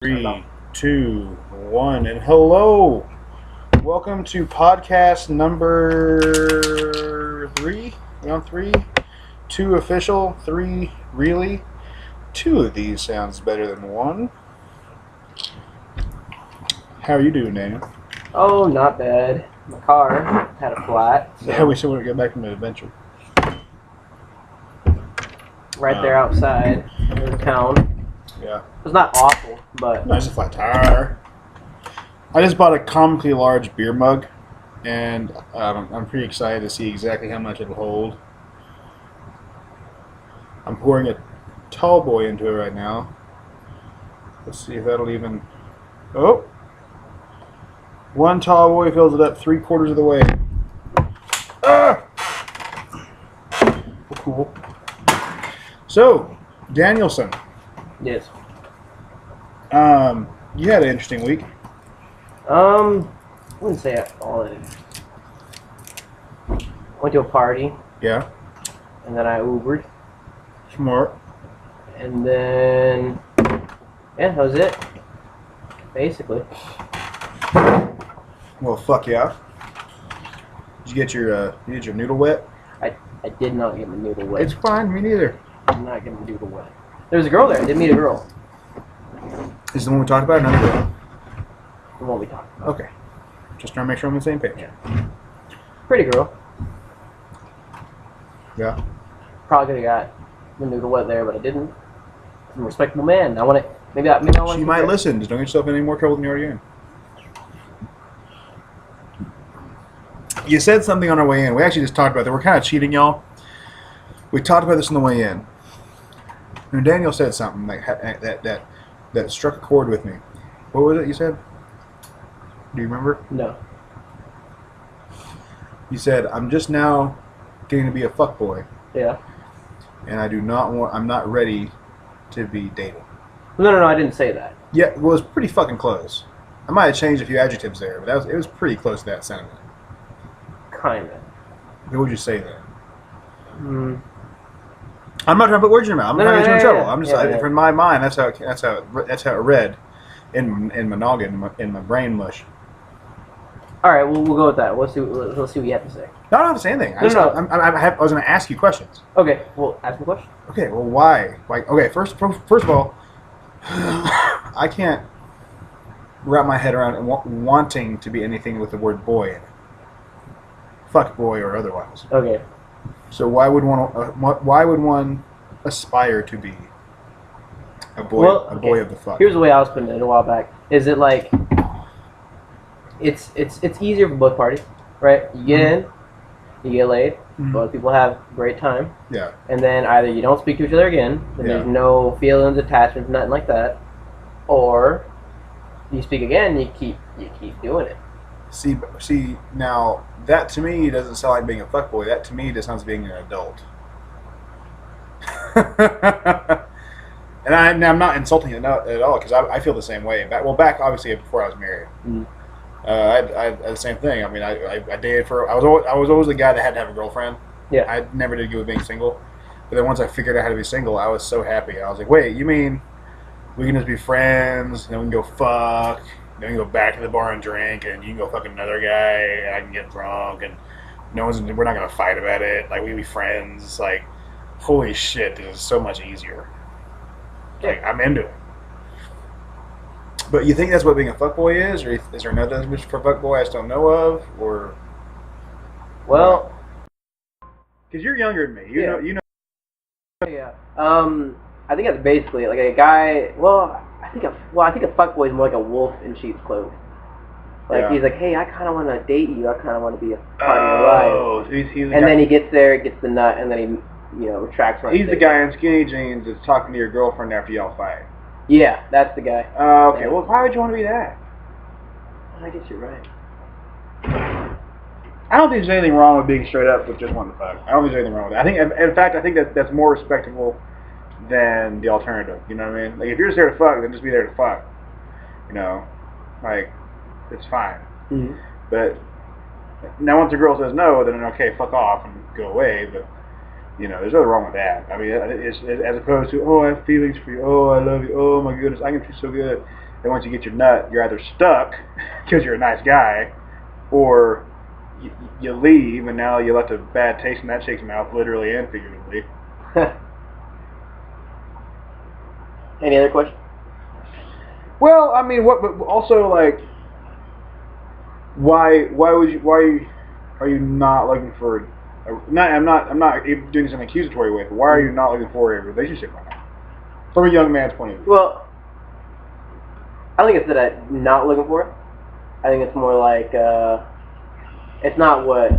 Three, two, one, and hello! Welcome to podcast number 3. We on 3? 2 official, 3 really. 2 of these sounds better than 1. How are you doing, Daniel? Oh, not bad. My car had a flat. So Yeah, we still want to get back from the adventure. right there outside in town. Yeah. It's not awful, but Nice a flat tire. I just bought a comically large beer mug, and I'm pretty excited to see exactly how much it'll hold. I'm pouring a tall boy into it right now. Let's see if that'll even... Oh! One tall boy fills it up 3/4 of the way. Ah! Cool. So, Danielson. yes. You had an interesting week. I wouldn't say all that. Went to a party, Yeah. and then I Ubered, Smart. and then yeah, that was it. Basically. Well, fuck yeah. Did you get your noodle wet? I did not get my noodle wet. It's fine. Me neither. I did not get my noodle wet. There was a girl there. I did meet a girl. Is the one we talked about another girl? The one we talked about. Okay. Just trying to make sure I'm on the same page. Yeah. Pretty girl. Yeah. Probably could have got the noodle wet there, but I didn't. I'm a respectable man. I want to. Maybe I want. She might listen. Just don't get yourself in any more trouble than you already in. You said something on our way in. We actually just talked about that. We're kind of cheating, y'all. We talked about this on the way in. And Daniel said something like that struck a chord with me. What was it you said? Do you remember? No. You said, "I'm just now getting to be a fuckboy, Yeah. and I'm not ready to be dating." No. I didn't say that. Yeah, well, it was pretty fucking close. I might have changed a few adjectives there, but it was pretty close to that sentiment. Kinda. What would you say then? Hmm. I'm not trying to put words in your mouth. I'm not trying to get you in trouble. I'm just, Yeah. from my mind, that's how it read in my noggin, in my brain mush. All right, we'll go with that. Let's see what you have to say. No, I don't have to say anything. I was going to ask you questions. Okay. Well, ask me a question. Okay. Well, why? Okay. First of all, I can't wrap my head around wanting to be anything with the word boy in it. Fuck boy or otherwise. Okay. So why would one aspire to be a boy? Well, a boy of the fuck. Here's the way I was putting it a while back. Is it like it's easier for both parties, right? You get in, you get laid. Both people have a great time. Yeah. And then either you don't speak to each other again, and there's no feelings, attachments, nothing like that, or you speak again, and you keep doing it. See, now that to me doesn't sound like being a fuckboy. That to me just sounds like being an adult. And I'm not insulting it at all because I feel the same way. Back obviously before I was married, I had the same thing. I mean, I dated I was always the guy that had to have a girlfriend. Yeah. I never did good with being single, but then once I figured out how to be single, I was so happy. I was like, wait, you mean we can just be friends and then we can go fuck? Then we can go back to the bar and drink, and you can go fuck another guy, and I can get drunk, and we're not gonna fight about it. Like, we be friends. Like, holy shit, this is so much easier. Like, I'm into it. But you think that's what being a fuckboy is, or is there another definition for fuckboy I just don't know of, or? Well, because you're younger than me, you know. Yeah. I think that's basically like a guy. Well, I think a fuckboy is more like a wolf in sheep's clothing. Like he's like, hey, I kind of want to date you. I kind of want to be a part of your life. And then he gets there, gets the nut, and then he retracts. He's the guy in skinny jeans that's talking to your girlfriend after y'all fight. Yeah, that's the guy. Oh, okay. Well, why would you want to be that? I guess you're right. I don't think there's anything wrong with being straight up with just wanting to fuck. I don't think there's anything wrong with that. I think that's more respectable than the alternative. You know what I mean? Like, if you're just there to fuck, then just be there to fuck. You know, like, it's fine. Mm-hmm. But now once the girl says no, then okay, fuck off and go away. But there's nothing wrong with that. I mean, it's as opposed to, oh, I have feelings for you. Oh, I love you. Oh my goodness, I can treat you so good. then once you get your nut, you're either stuck because you're a nice guy, or you leave, and now you left a bad taste in that chick's mouth, literally and figuratively. Any other questions? Well, I mean, what? But also, like, why are you not looking for? I'm not doing this in an accusatory way. But why are you not looking for a relationship right now? From a young man's point of view. Well, I think it's that I'm not looking for it. I think it's more like it's not what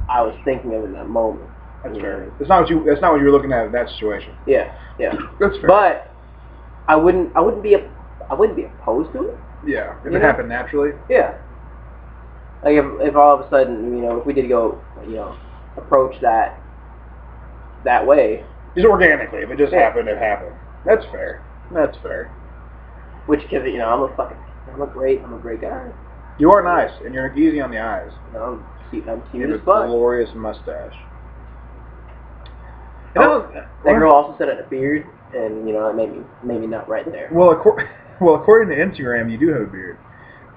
I was thinking of in that moment. That's fair. That's not what you were looking at in that situation. Yeah. That's fair. But I wouldn't be opposed to it. Yeah, if it happened naturally. Yeah. Like if all of a sudden, if we did go, approach that way. Just organically, if it just happened, it happened. That's fair. Which, cause I'm a great guy. You are nice, and you're easy on the eyes. I'm cute You as have a fuck. glorious mustache. That girl also said I had a beard, and it made me nut right there. Well, according to Instagram, you do have a beard.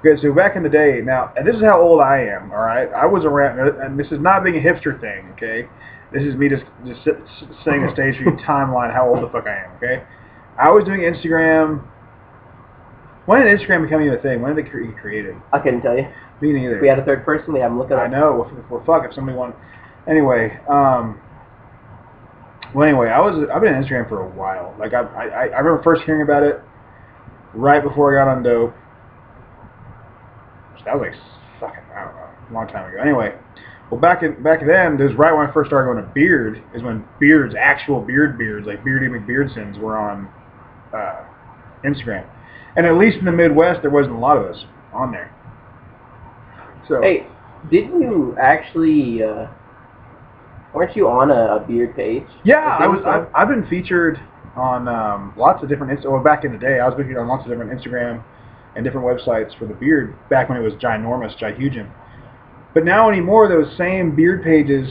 Okay, so back in the day, now, and this is how old I am, all right? I was around, and this is not being a hipster thing, okay? This is me just setting the stage for you, timeline, how old the fuck I am, okay? I was doing Instagram. When did Instagram become even a thing? When did it get created? I couldn't tell you. Me neither. If we had a third person, we have them look it up. I know. Well, fuck, if somebody wanted... Anyway, I've been on Instagram for a while. Like, I remember first hearing about it right before I got on dope. That was like, fucking, I don't know, a long time ago. Anyway, well, back then, this was right when I first started going to beard, is when beards, actual beards, like Beardy McBeardsons, were on Instagram. And at least in the Midwest, there wasn't a lot of us on there. So, hey, didn't you actually, weren't you on a beard page? Yeah, I've been featured on lots of different, well, back in the day, I was featured on lots of different Instagram and different websites for the beard, back when it was ginormous, Jihugin. But now anymore, those same beard pages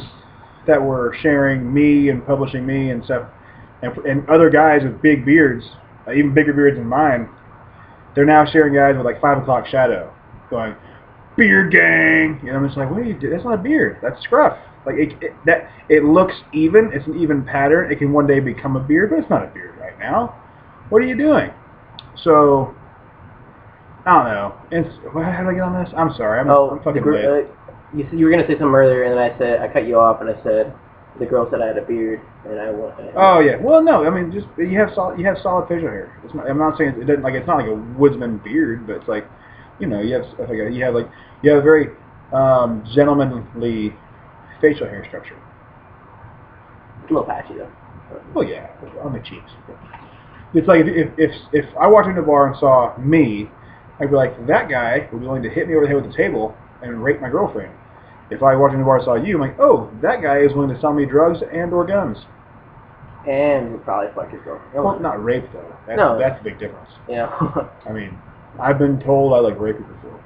that were sharing me and publishing me and stuff, and other guys with big beards, even bigger beards than mine, they're now sharing guys with like 5 o'clock shadow, going, beard gang. I'm just like, what are you doing? That's not a beard. That's scruff. Like it looks even. It's an even pattern. It can one day become a beard, but it's not a beard right now. What are you doing? So, I don't know. How did I get on this? I'm sorry. I'm fucking late. You were gonna say something earlier, and then I cut you off, and I said the girl said I had a beard, and I wanted. Oh yeah. Well, no. I mean, just you have solid facial hair. I'm not saying it doesn't, like, it's not like a woodsman beard, but it's like, you have a very gentlemanly facial hair structure. It's a little patchy though. Well, yeah, on the cheeks. It's like if I walked into a bar and saw me, I'd be like, that guy would be willing to hit me over the head with a table and rape my girlfriend. If I walked into a bar and saw you, I'm like, oh, that guy is willing to sell me drugs and or guns. And would probably fuck your girlfriend. Well, not rape though. That's a big difference. Yeah. I mean, I've been told I like raping before.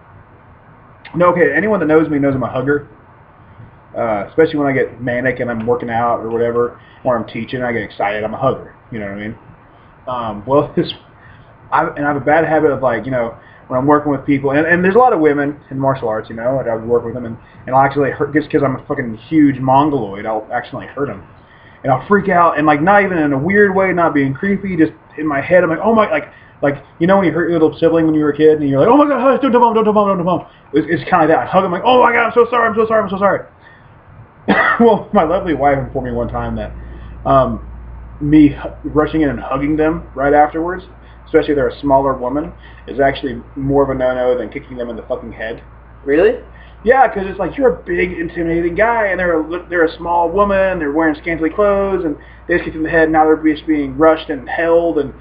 No, okay. Anyone that knows me knows I'm a hugger. Especially when I get manic and I'm working out or whatever, or I'm teaching, I get excited. I'm a hugger. You know what I mean? I have a bad habit of, like, when I'm working with people, and there's a lot of women in martial arts, and I would work with them, and I'll actually hurt, just because I'm a fucking huge mongoloid, I'll actually hurt them. And I'll freak out, and, like, not even in a weird way, not being creepy, just in my head, I'm like, oh my, like when you hurt your little sibling when you were a kid, and you're like, oh my god, don't bomb. It's kind of like that. I hug him like, oh my god, I'm so sorry. Well, my lovely wife informed me one time that me rushing in and hugging them right afterwards, especially if they're a smaller woman, is actually more of a no-no than kicking them in the fucking head. Really? Yeah, because it's like, you're a big, intimidating guy, and they're a small woman, they're wearing scantily clothes, and they just kicked in the head, and now they're just being rushed and held and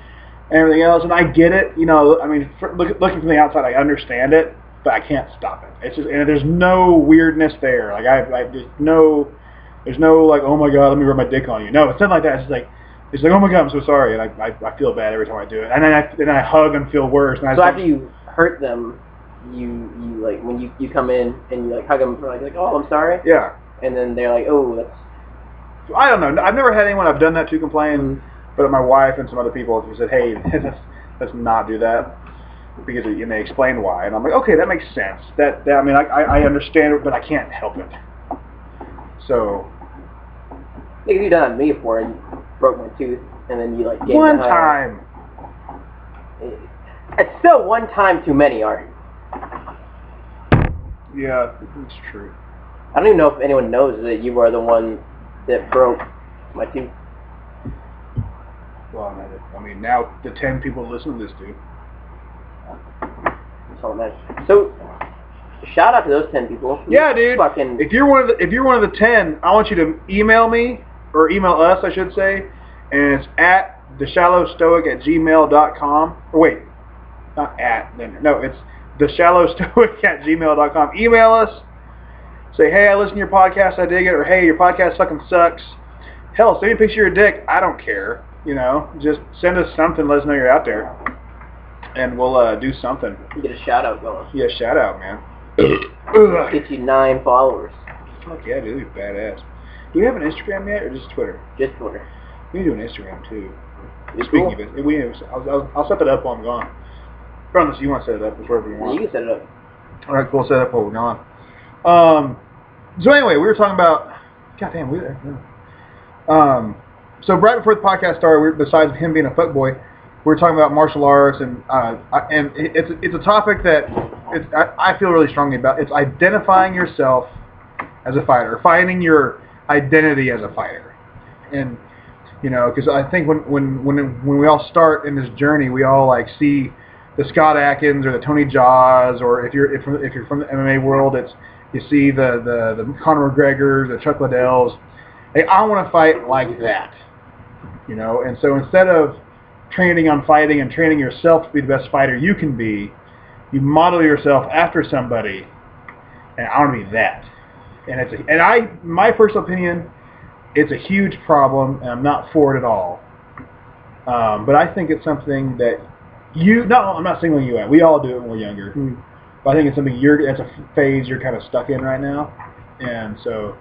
everything else. And I get it, I mean, looking from the outside, I understand it, but I can't stop it. It's just, and there's no weirdness there. Like, there's no like, oh my god, let me rub my dick on you. No, it's not like that. It's like, oh my god, I'm so sorry, and I feel bad every time I do it. And then I hug and feel worse. And so after you hurt them, you like, when you come in and you like hug them, like, oh, I'm sorry. Yeah. And then they're like, oh, that's. I don't know. I've never had anyone I've done that to complain, but my wife and some other people have said, hey, let's not do that. because and they explained why, and I'm like, okay, that makes sense. That I mean, I understand it, but I can't help it. So. You done on me before and broke my tooth, and then you like gave One time. It's still one time too many, Art. Yeah, it's true. I don't even know if anyone knows that you are the one that broke my tooth. Well, I mean, now the 10 people listen to this do. That's all that matters. So, shout out to those 10 people. Yeah, dude. Fucking. If you're one of the 10, I want you to email me or email us, I should say, and it's at theshallowstoic@gmail.com. Or wait, not at. No, it's theshallowstoic@gmail.com. Email us. Say, hey, I listen to your podcast, I dig it, or hey, your podcast fucking sucks. Hell, send me a picture of your dick. I don't care. You know, just send us something. Let us know you're out there, and we'll do something. You get a shout out going. Yeah, shout out, man. Get you 9 followers. Fuck yeah, dude, you're badass. Do we have an Instagram yet, or just Twitter? Just Twitter. We need to do an Instagram too. Speaking of it, I'll set that up while I'm gone. Unless you want to set it up, it's whatever you want. You can set it up. All right, cool. Set it up while we're gone. So anyway, we were talking about. Goddamn, we there. So right before the podcast started, besides him being a fuckboy, we were talking about martial arts, and it's a topic that I feel really strongly about. It's identifying yourself as a fighter, finding your identity as a fighter, and you know, because I think when we all start in this journey, we all like see the Scott Atkins or the Tony Jaws, or if you're from the MMA world, you see the Conor McGregors, the Chuck Liddells. Hey, I want to fight like that, you know. And so instead of training on fighting and training yourself to be the best fighter you can be, you model yourself after somebody, and I want to be that. And my personal opinion, it's a huge problem, and I'm not for it at all. But I think it's something that I'm not singling you out. We all do it when we're younger. Mm. But I think it's something it's a phase you're kind of stuck in right now. And so,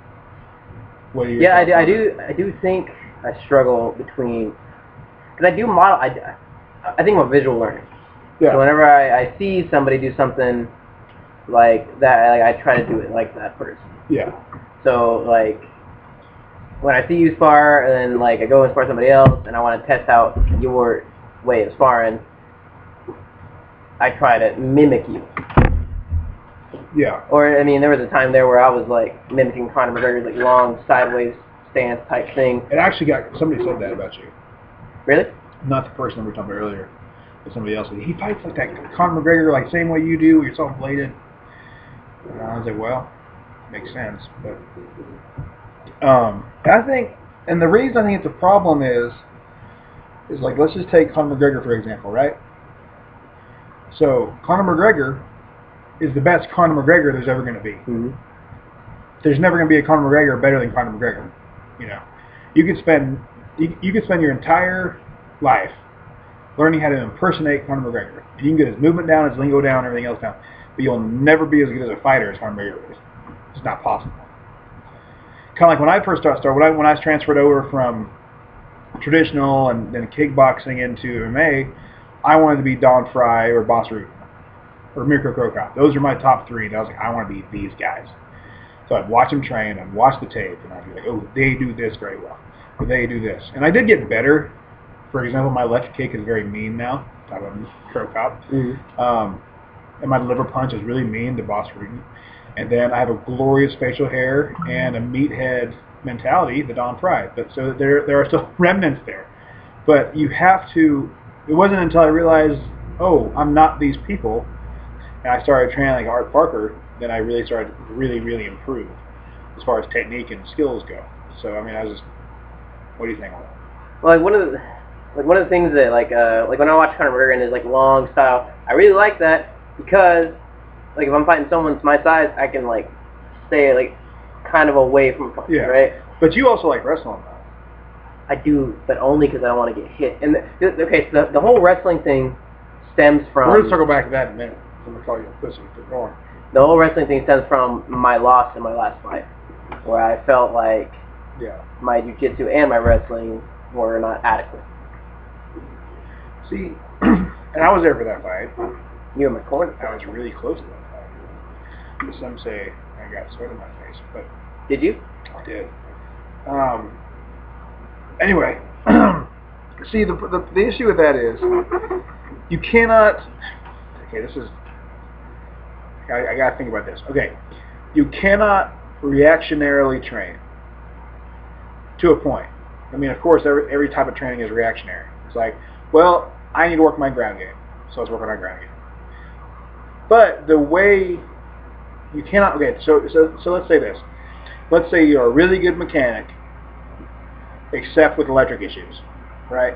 what do you? Yeah, I do think I struggle between, because I do model. I think I'm a visual learner. Yeah. So whenever I see somebody do something like that, like, I try to do it like that person. Yeah. So like, when I see you spar, and then like I go and spar somebody else, and I want to test out your way of sparring, I try to mimic you. Yeah. Or, I mean, there was a time there where I was like mimicking Conor McGregor's like long sideways stance type thing. It actually somebody said that about you. Really? Not the person we were talking about earlier, but somebody else. He fights like that Conor McGregor, like same way you do. You're soft bladed. And I was like, well, makes sense. But I think, and the reason I think it's a problem is like, let's just take Conor McGregor for example, right? So Conor McGregor is the best Conor McGregor there's ever going to be. Mm-hmm. There's never going to be a Conor McGregor better than Conor McGregor. You know, you could spend your entire life learning how to impersonate Conor McGregor. And you can get his movement down, his lingo down, everything else down, but you'll never be as good as a fighter as Conor McGregor is. It's not possible. Kind of like when I first started, when I was transferred over from traditional and then kickboxing into MMA, I wanted to be Don Fry or Boss Root or Mirko Krokop. Those are my top 3, and I was like, I want to be these guys. So I'd watch them train, I'd watch the tape, and I'd be like, oh, they do this very well, or they do this. And I did get better. For example, my left kick is very mean now. Talk about Krokop. Mm-hmm. And my liver punch is really mean to Boss Root. And then I have a glorious facial hair and a meathead mentality, the Don Fry. But so there are still remnants there. But you have to. It wasn't until I realized, oh, I'm not these people, and I started training like Art Parker, then I really started to really improve as far as technique and skills go. So I mean, what do you think on that? Well, like one of the things that like when I watch Conor McGregor and his like long style, I really like that because like if I'm fighting someone my size, I can like stay like kind of away from punches, right? But you also like wrestling, though. I do, but only because I don't want to get hit. And okay, so the whole wrestling thing stems from. We're going to circle back to that in a minute. I'm going to call you a pussy. Go on. The whole wrestling thing stems from my loss in my last fight, where I felt like my jiu-jitsu and my wrestling were not adequate. See, and I was there for that fight. You and my corner. I was really close to that. Some say I got sweat in my face, but Did you? I did. Anyway, see, the issue with that is you cannot. Okay, this is. I gotta think about this. Okay, you cannot reactionarily train to a point. I mean, of course, every type of training is reactionary. It's like, well, I need to work my ground game, so let's work on our ground game. But the way you cannot. Okay, so let's say this. Let's say you're a really good mechanic, except with electric issues, right?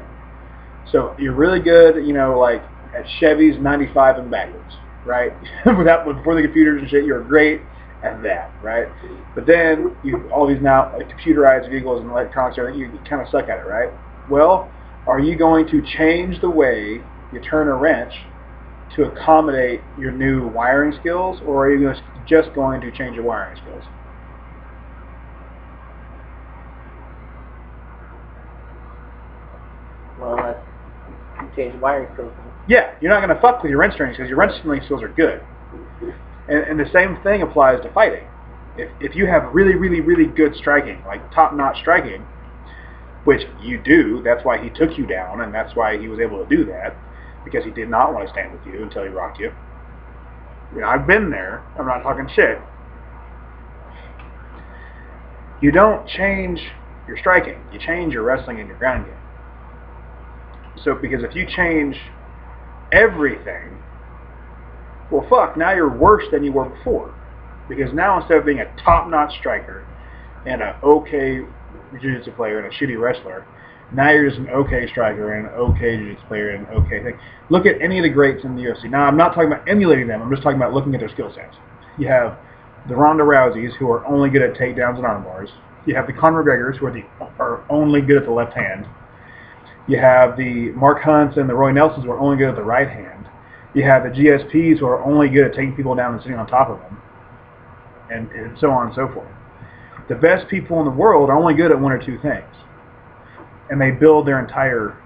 So you're really good, you know, like at Chevy's 95 and backwards, right? Before the computers and shit, you're great at that, right? But then you all these now like, computerized vehicles and electronics, you kind of suck at it, right? Well, are you going to change the way you turn a wrench to accommodate your new wiring skills, or are you just going to change your wiring skills? Well, let's change the wiring skills. Yeah, you're not going to fuck with your wrench training because your wrench training skills are good. And the same thing applies to fighting. If you have really, really, really good striking, like top-notch striking, which you do, that's why he took you down, and that's why he was able to do that, because he did not want to stand with you until he rocked you. You know, I've been there. I'm not talking shit. You don't change your striking. You change your wrestling and your ground game. So, because if you change everything, well, fuck, now you're worse than you were before. Because now instead of being a top-notch striker and an okay jiu-jitsu player and a shitty wrestler, now you're just an okay striker and an okay jiu-jitsu player and an okay thing. Look at any of the greats in the UFC. Now, I'm not talking about emulating them. I'm just talking about looking at their skill sets. You have the Ronda Rouseys, who are only good at takedowns and arm bars. You have the Conor McGregors, who are only good at the left hand. You have the Mark Hunts and the Roy Nelsons, who are only good at the right hand. You have the GSPs, who are only good at taking people down and sitting on top of them. And so on and so forth. The best people in the world are only good at one or two things. And they build their entire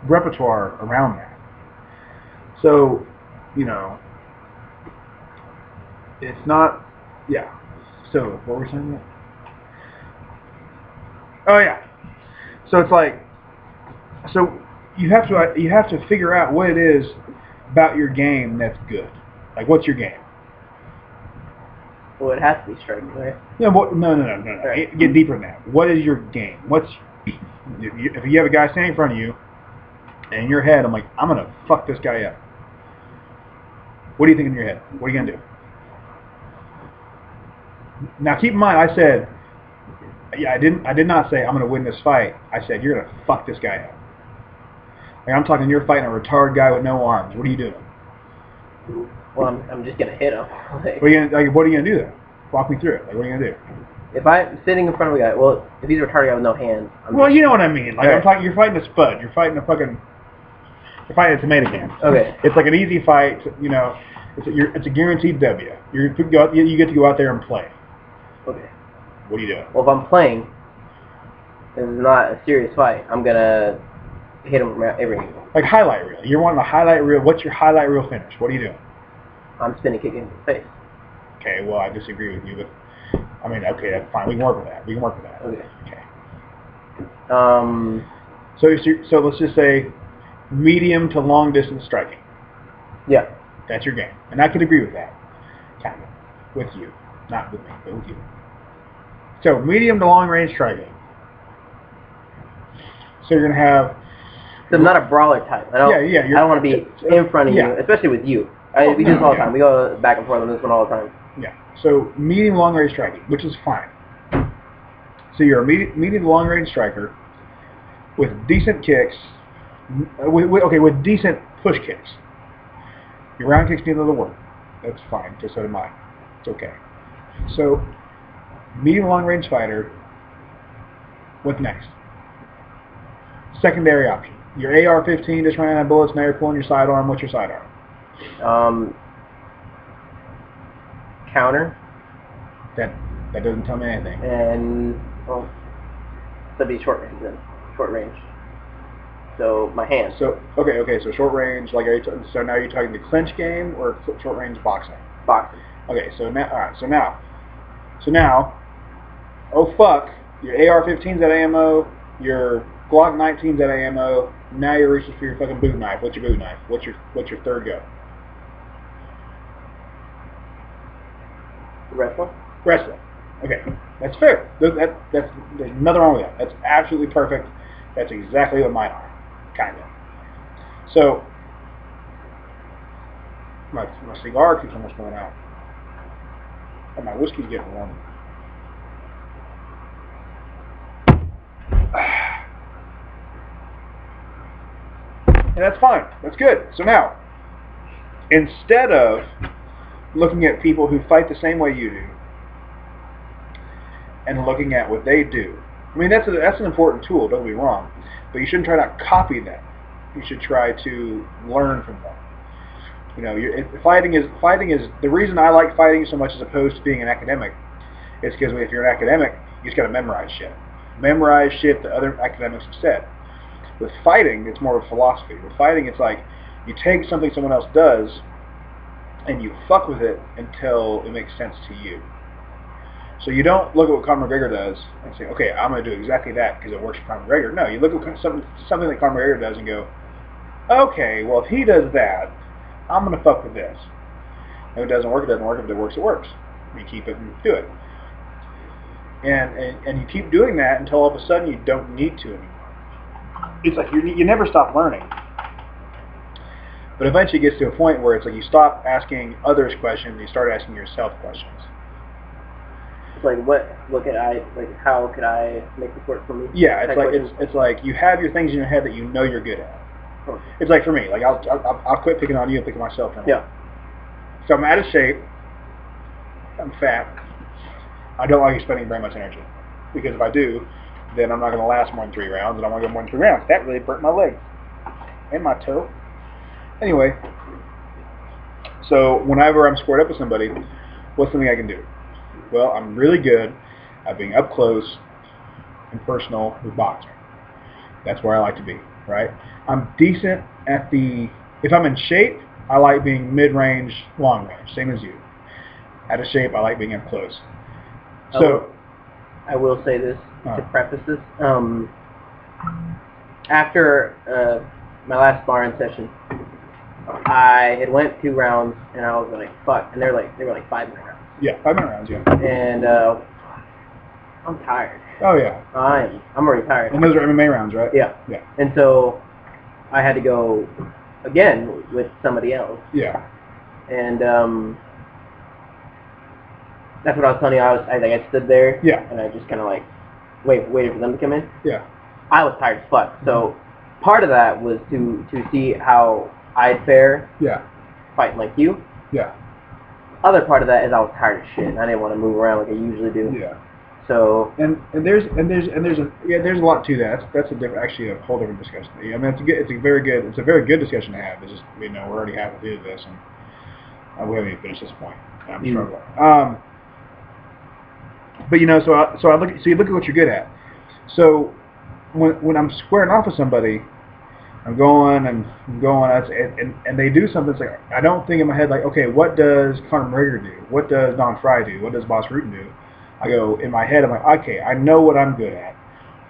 repertoire around that. So, you know, it's not, yeah. So, what were we saying? Oh, yeah. So it's like, so you have to figure out what it is about your game that's good. Like, what's your game? Well, it has to be striking, right? No. Right. Get deeper than that. What is your game? If you have a guy standing in front of you, and in your head, I'm like, I'm gonna fuck this guy up. What do you think in your head? What are you gonna do? Now, keep in mind, I said, yeah, I did not say I'm gonna win this fight. I said you're gonna fuck this guy up. Like, I'm talking, you're fighting a retarded guy with no arms. What are you doing? Well, I'm just gonna hit him. What are you gonna do then? Walk me through it. Like, what are you gonna do? If I'm sitting in front of a guy, well, if he's a retarded guy with no hands, you know what I mean. Like, I'm talking, you're fighting a spud. You're fighting a tomato can. Okay. It's like an easy fight. You know, it's a guaranteed W. You get to go out there and play. Okay. What are you doing? Well, if I'm playing, and it's not a serious fight, I'm gonna hit him from every angle. Like highlight reel. You're wanting a highlight reel. What's your highlight reel finish? What are you doing? I'm spinning kicking in the face. Okay, well, I disagree with you, but I mean, okay, that's fine. We can work with that. Okay. Okay. So let's just say medium to long distance striking. Yeah. That's your game, and I could agree with that. Kind of. With you, not with me, but with you. So medium to long range striking. So you're gonna have. So I'm not a brawler type. I don't want to be in front of you, especially with you. We do this all the time. We go back and forth on this one all the time. Yeah. So medium long range striking, which is fine. So you're a medium long range striker with decent kicks, with decent push kicks. Your round kicks need another work. That's fine. Just so do mine. It's okay. So medium long range fighter. What's next? Secondary option. Your AR-15 just ran out of bullets. Now you're pulling your sidearm. What's your sidearm? Counter. That doesn't tell me anything. And that'd be short range then. Short range. so my hands. So okay. So short range, like, so now you're talking the clinch game or short range boxing? Boxing. Okay, so now, all right, so now, oh fuck, your AR-15's out of ammo, your Glock 19's out of ammo. Now you're reaching for your fucking boot knife. What's your boot knife? What's your third go? Wrestling. Wrestling. Okay, that's fair. There's nothing wrong with that. That's absolutely perfect. That's exactly what mine are, kind of. So, my cigar keeps almost going out. And my whiskey's getting warm. And that's fine. That's good. So now, instead of looking at people who fight the same way you do and looking at what they do, I mean, that's an important tool, don't be wrong, but you shouldn't try to copy them. You should try to learn from them. You know, fighting is the reason I like fighting so much as opposed to being an academic is because if you're an academic, you just got to memorize shit. Memorize shit that other academics have said. With fighting, it's more of a philosophy. With fighting, it's like you take something someone else does and you fuck with it until it makes sense to you. So you don't look at what Conor McGregor does and say, okay, I'm going to do exactly that because it works for Conor McGregor. No, you look at something that Conor McGregor does and go, okay, well, if he does that, I'm going to fuck with this. If it doesn't work, it doesn't work. If it works, it works. You keep it and do it. And you keep doing that until all of a sudden you don't need to anymore. It's like you never stop learning. But eventually it gets to a point where it's like you stop asking others questions and you start asking yourself questions. It's like how could I make this work for me? Yeah, it's like you have your things in your head that you know you're good at. Oh. It's like for me, like I'll quit picking on you and pick on myself. Yeah. So I'm out of shape. I'm fat. I don't like expending very much energy because if I do, then I'm not going to last more than 3 rounds, and I want to go more than 3 rounds. That really burnt my leg and my toe. Anyway, so whenever I'm squared up with somebody, what's something I can do? Well, I'm really good at being up close and personal with boxing. That's where I like to be, right? I'm decent at if I'm in shape, I like being mid-range, long-range, same as you. Out of shape, I like being up close. So, I will say this to preface this. After my last sparring session, I had went 2 rounds and I was like, fuck, and they were like 5-minute rounds. Yeah, 5-minute rounds, yeah. And I'm tired. Oh yeah. I'm already tired. And those are MMA rounds, right? Yeah. Yeah. And so I had to go again with somebody else. Yeah. And that's what I was telling you. I stood there. Yeah. And I just kind of like waited for them to come in. Yeah. I was tired as fuck. So part of that was to see how I'd fare. Yeah. Fighting like you. Yeah. Other part of that is I was tired as shit and I didn't want to move around like I usually do. Yeah. So there's a lot to that. That's a whole different discussion. I mean, it's a very good discussion to have. It's just we're already halfway through this and we haven't even finished this point. I'm struggling. But you know, so you look at what you're good at. So when I'm squaring off with somebody, I'm going and they do something. It's like I don't think in my head like, okay, what does Conor McGregor do? What does Don Fry do? What does Boss Rutan do? I go in my head. I'm like, okay, I know what I'm good at.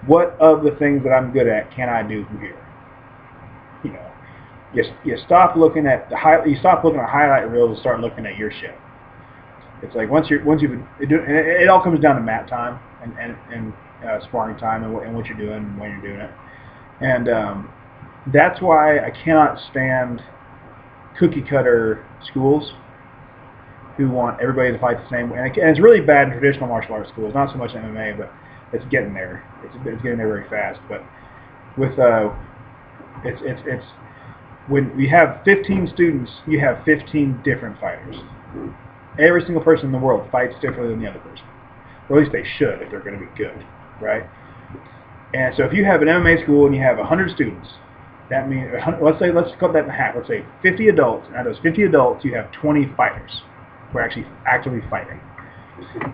What of the things that I'm good at can I do from here? You know, you stop looking at highlight reels and start looking at your shit. It's like once you've been doing, and it all comes down to mat time and sparring time and what you're doing and when you're doing it, and that's why I cannot stand cookie cutter schools who want everybody to fight the same way. And it's really bad in traditional martial arts schools, not so much MMA, but it's getting there. It's getting there very fast. But with it's when you have 15 students, you have 15 different fighters. Every single person in the world fights differently than the other person. Or at least they should if they're going to be good, right? And so if you have an MMA school and you have 100 students, that means, let's cut that in half. Let's say 50 adults, and out of those 50 adults, you have 20 fighters who are actually actively fighting.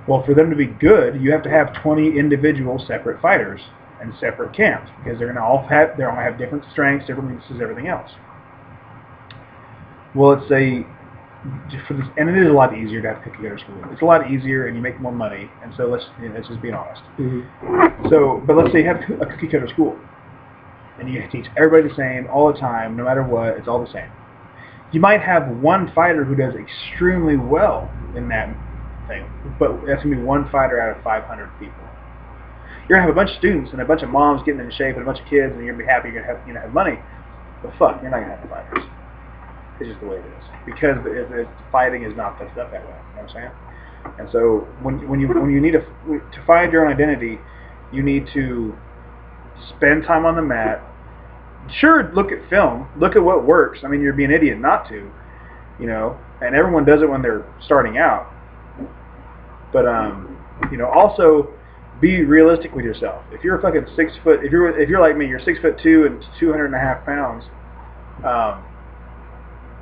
Well, for them to be good, you have to have 20 individual separate fighters and separate camps because they're all have different strengths, different weaknesses, everything else. Well, it's and it is a lot easier to have cookie cutter school. It's a lot easier, and you make more money. And so let's just be honest. Mm-hmm. So, but let's say you have a cookie cutter school, and you teach everybody the same all the time, no matter what. It's all the same. You might have one fighter who does extremely well in that thing, but that's gonna be one fighter out of 500 people. You're gonna have a bunch of students and a bunch of moms getting in shape and a bunch of kids, and you're gonna be happy. You're gonna have money, but fuck, you're not gonna have the fighters. It's just the way it is because fighting is not set up that way. You know what I'm saying? And so when you need to find your own identity, you need to spend time on the mat. Sure, look at film. Look at what works. I mean, you'd be an idiot not to, you know. And everyone does it when they're starting out. But you know, also be realistic with yourself. If you're a fucking 6 foot, if you're like me, you're 6'2" and 200.5 pounds.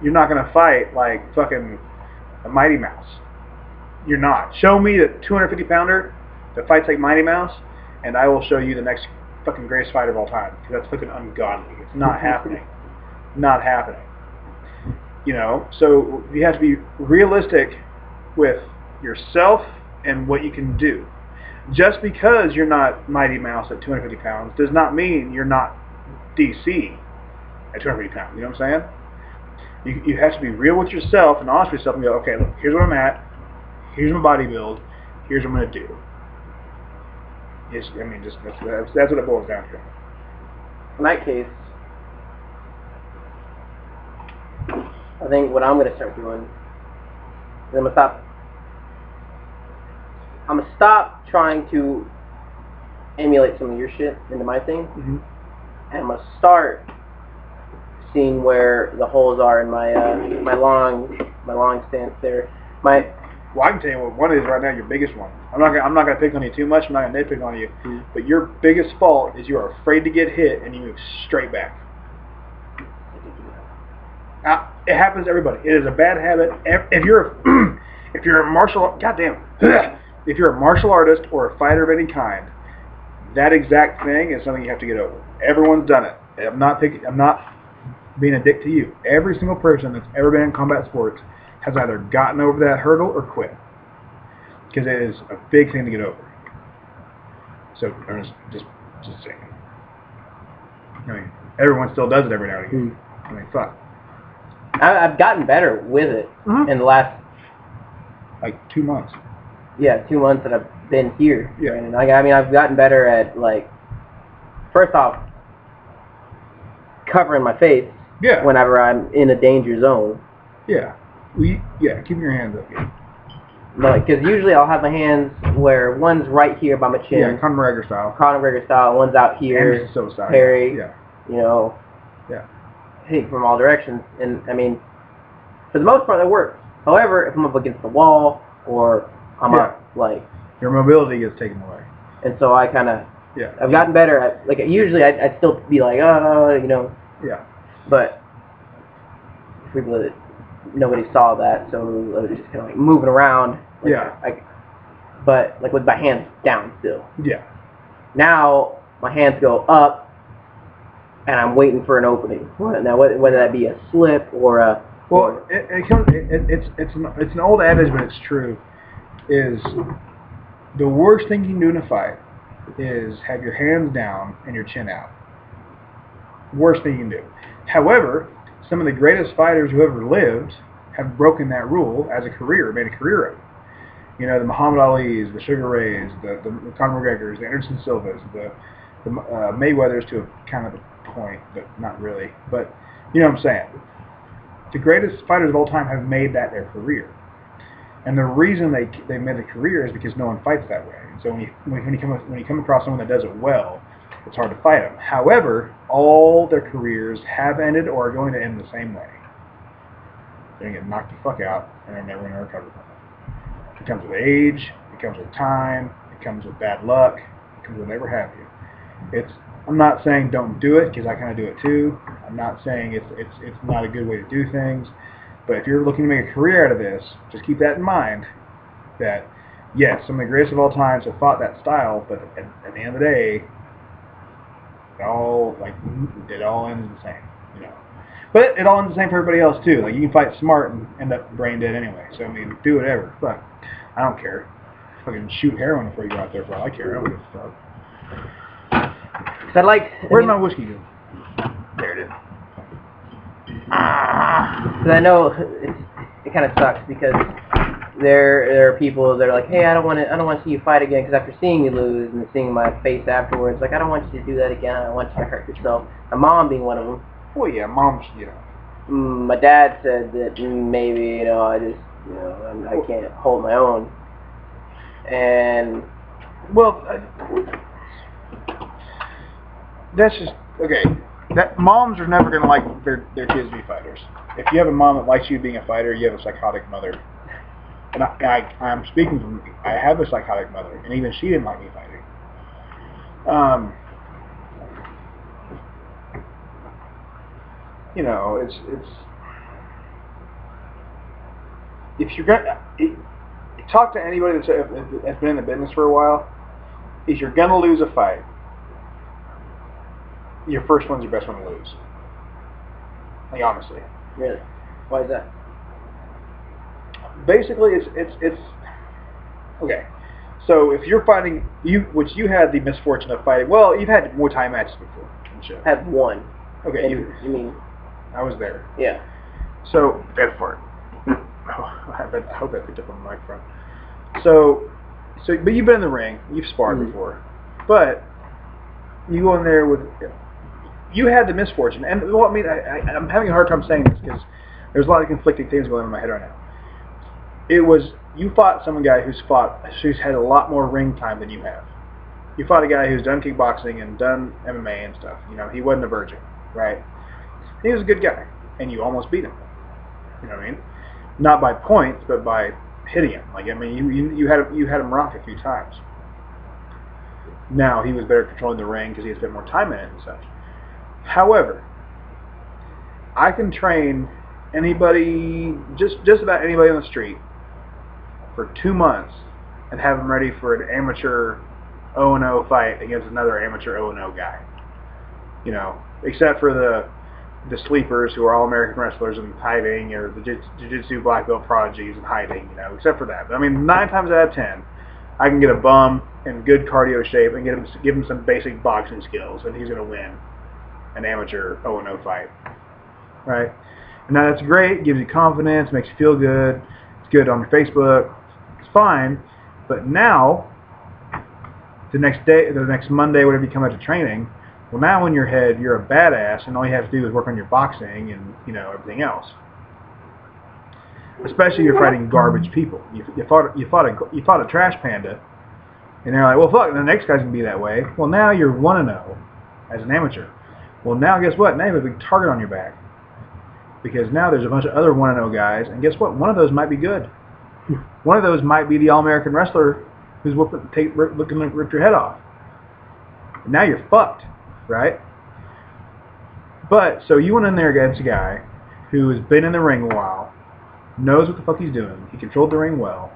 You're not gonna fight like fucking a Mighty Mouse. You're not. Show me the 250 pounder that fights like Mighty Mouse, and I will show you the next fucking greatest fighter of all time. Because that's fucking ungodly. It's not happening. Not happening. You know. So you have to be realistic with yourself and what you can do. Just because you're not Mighty Mouse at 250 pounds does not mean you're not DC at 250 pounds. You know what I'm saying? You have to be real with yourself and honest with yourself and go, okay, look, here's where I'm at. Here's my body build. Here's what I'm going to do. That's what it boils down to. In that case, I think what I'm going to start doing is I'm going to stop trying to emulate some of your shit into my thing. Mm-hmm. And I'm going to start seeing where the holes are in my long stance there. Well, I can tell you what one is right now. Your biggest one. I'm not gonna pick on you too much. I'm not gonna nitpick on you. Mm-hmm. But your biggest fault is you are afraid to get hit and you move straight back. It happens to everybody. It is a bad habit. If you're a martial if you're a martial artist or a fighter of any kind, that exact thing is something you have to get over. Everyone's done it. I'm not being a dick to you. Every single person that's ever been in combat sports has either gotten over that hurdle or quit. Because it is a big thing to get over. So, I'm just saying. I mean, everyone still does it every now and again. I mean, fuck. I've gotten better with it in the last... Like 2 months. Yeah, 2 months that I've been here. Yeah. And I mean, I've gotten better at, like... First off, covering my face. Yeah. Whenever I'm in a danger zone. Yeah. Keep your hands up. Yeah. Like, because usually I'll have my hands where one's right here by my chin. Yeah, Conor McGregor style. Conor McGregor style. One's out here. So style. Parry. Yeah. You know. Yeah. Hitting from all directions. And, I mean, for the most part, that works. However, if I'm up against the wall or I'm up, like... Your mobility gets taken away. And so I kind of... Yeah. I've gotten better at... Like, usually I'd still be like, you know... Yeah. But... Nobody saw that, so I was just kind of like moving around. Like, yeah. But like with my hands down still. Yeah. Now my hands go up, and I'm waiting for an opening. Now whether that be a slip or a... Well, it's an old adage, but it's true. Is the worst thing you can do in a fight is have your hands down and your chin out. Worst thing you can do. However, some of the greatest fighters who ever lived have broken that rule as a career, made a career of it. You know, the Muhammad Ali's, the Sugar Rays, the Conor McGregor's, the Anderson Silvas, the Mayweathers to a kind of a point, but not really. But you know what I'm saying. The greatest fighters of all time have made that their career. And the reason they made a career is because no one fights that way. And so when you come across someone that does it well, it's hard to fight them. However, all their careers have ended or are going to end the same way. They're going to get knocked the fuck out, and they're never going to recover from it. It comes with age, it comes with time, it comes with bad luck, it comes with whatever have you. I'm not saying don't do it, because I kind of do it too. I'm not saying it's not a good way to do things. But if you're looking to make a career out of this, just keep that in mind, that yes, some of the greatest of all times have fought that style, but at the end of the day, It all ends the same, you know. But it all ends the same for everybody else too. Like you can fight smart and end up brain dead anyway. So I mean, do whatever. Fuck, I don't care. Fucking shoot heroin before you go out there for all I care. I don't give a fuck. Where's my whiskey go? There it is. Because I know it kind of sucks because there are people that are like, hey, I don't want to see you fight again because after seeing you lose and seeing my face afterwards, like I don't want you to do that again. I don't want you to hurt yourself. My mom being one of them. Well, yeah, mom's, you know. My dad said that maybe I just I can't hold my own. And well, that's just okay. That moms are never gonna like their kids to be fighters. If you have a mom that likes you being a fighter, you have a psychotic mother. And I'm speaking from, I have a psychotic mother, and even she didn't like me fighting. You know, it's if you're gonna talk to anybody that's been in the business for a while, if you're gonna lose a fight, your first one's your best one to lose. Like honestly. Really? Why is that? Basically, it's okay. So if you're fighting, which you had the misfortune of fighting. Well, you've had Muay Thai matches before. I had one. Okay, you mean? I was there. Yeah. So that part. I hope I picked up on the microphone. So, but you've been in the ring. You've sparred before, but you go in there with. You had the misfortune, and well, I mean, I'm having a hard time saying this because there's a lot of conflicting things going on in my head right now. It was you fought some guy who's had a lot more ring time than you have. You fought a guy who's done kickboxing and done MMA and stuff. You know, he wasn't a virgin, right? He was a good guy, and you almost beat him. You know what I mean? Not by points, but by hitting him. Like I mean, you had him rock a few times. Now he was better at controlling the ring because he had spent more time in it and such. However, I can train anybody, just about anybody on the street, for 2 months and have them ready for an amateur 0-0 fight against another amateur 0-0 guy. You know, except for the sleepers who are all American wrestlers and hiding, or the jiu-jitsu black belt prodigies and hiding. You know, except for that. But I mean, 9 times out of 10, I can get a bum in good cardio shape and give him some basic boxing skills, and he's going to win an amateur 0-0 fight, right? And now that's great, gives you confidence, makes you feel good, it's good on your Facebook, it's fine, but now, the next Monday, whatever you come out to training, well now in your head, you're a badass, and all you have to do is work on your boxing and, you know, everything else. Especially if you're fighting garbage people. You fought a trash panda, and they're like, well fuck, the next guy's going to be that way. Well now you're 1-0 as an amateur. Well, now guess what? Now you have a big target on your back. Because now there's a bunch of other 1-0 guys, and guess what? One of those might be good. One of those might be the All-American wrestler who's looking to rip your head off. And now you're fucked, right? But, so you went in there against a guy who has been in the ring a while, knows what the fuck he's doing, he controlled the ring well,